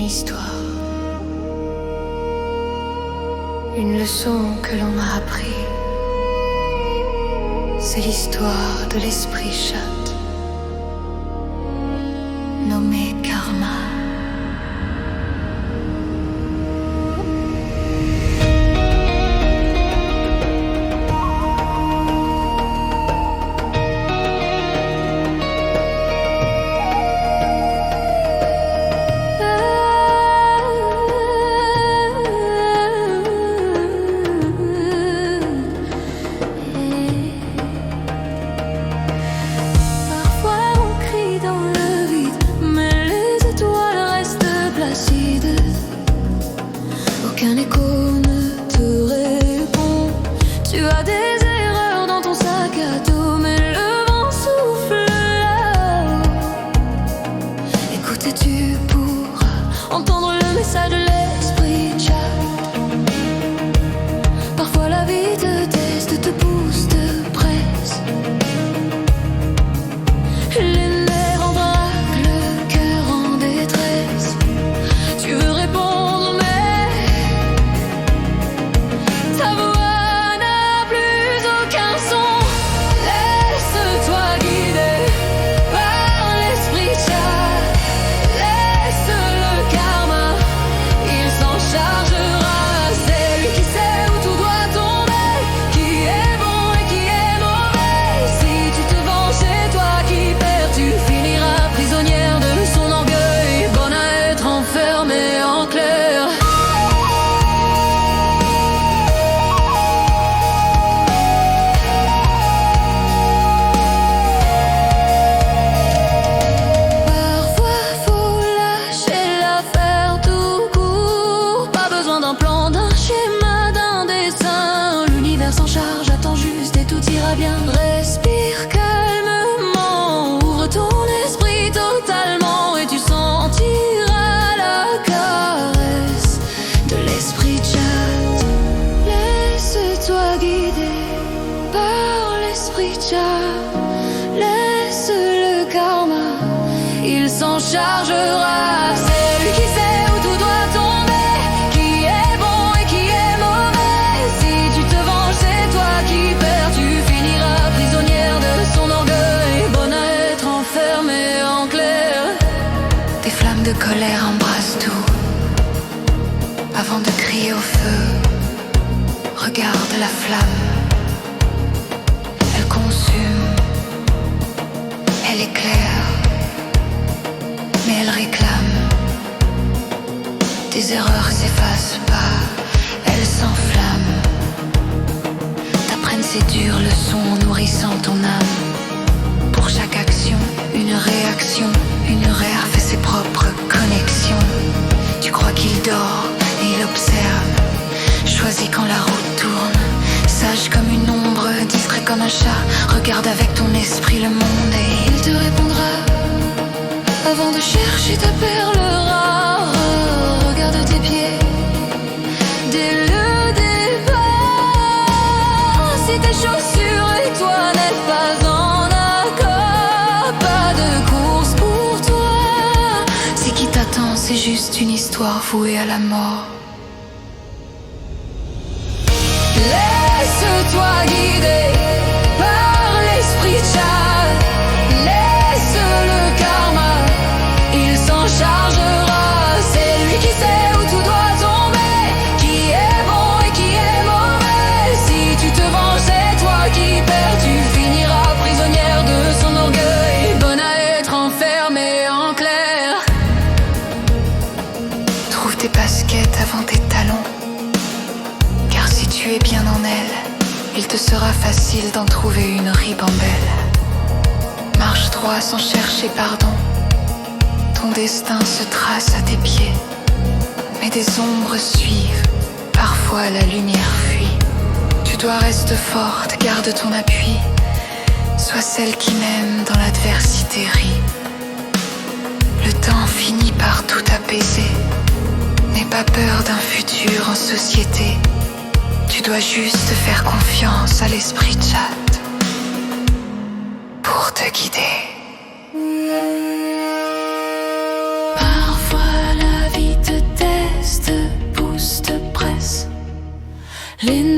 histoire, une leçon que l'on m'a appris. C'est l'histoire de l'esprit chatte, nommé Karma. Aucun écho ne te répond. Tu as des erreurs dans ton sac à dos, mais le vent souffle là-haut. Écoutes-tu pour entendre le message de l'esprit chat? Parfois la vie te teste, te pousse, te presse. Les nerfs en vrac, le cœur en détresse. Tu veux répondre, mais ta voix n'a plus aucun son. Laisse-toi guider par l'esprit chat. Laisse le karma, il s'en chargera. C'est lui qui sait où tout doit tomber, qui est bon et qui est mauvais. Si tu te venges, c'est toi qui perds. Tu finiras prisonnière de son orgueil, bonne à être enfermée en clair. Parfois faut lâcher l'affaire tout court. Pas besoin d'un plan, d'un schéma, d'un dessin. L'univers s'en charge, attends juste et tout ira bien. Respire calmement, ouvre ton esprit totalement et tu sentiras la caresse de l'esprit chat. Laisse-toi guider par l'esprit chat. Laisse le karma, il s'en chargera. C'est lui qui sait où tout doit tomber, qui est bon et qui est mauvais. Si tu te venges, c'est toi qui perds. Tu finiras prisonnière de son orgueil, bonne à être enfermée en clair. Des flammes de colère embrassent tout. Avant de crier au feu, regarde la flamme. Elle consume, elle éclaire, mais elle réclame. Tes erreurs s'effacent pas, elles s'enflamment. T'apprennent ces dures leçons en nourrissant ton âme. Pour chaque action, une réaction, une réa fait ses propres connexions. Tu crois qu'il dort et il observe, choisis quand la route tourne. Sage comme une ombre, discret comme un chat. Regarde avec ton esprit le monde et il te répondra. Avant de chercher ta perle rare, regarde tes pieds dès le départ. Si tes chaussures et toi n'êtes pas en accord, pas de course pour toi. Ce qui t'attend, c'est juste une histoire vouée à la mort. Laisse-toi guider par l'esprit chat. Laisse le karma, il s'en chargera. C'est lui qui sait où tout doit tomber, qui est bon et qui est mauvais. Si tu te venges, c'est toi qui perds. Tu finiras prisonnière de son orgueil, bonne à être enfermée en clair. Trouve tes baskets avant tes talons, car si tu es bien en elle, il te sera facile d'en trouver une ribambelle. Marche droit sans chercher pardon, ton destin se trace à tes pieds. Mais des ombres suivent, parfois la lumière fuit. Tu dois rester forte, garde ton appui. Sois celle qui même dans l'adversité rit. Le temps finit par tout apaiser. N'aie pas peur d'un futur en société. Tu dois juste faire confiance à l'esprit chat pour te guider. Parfois la vie Les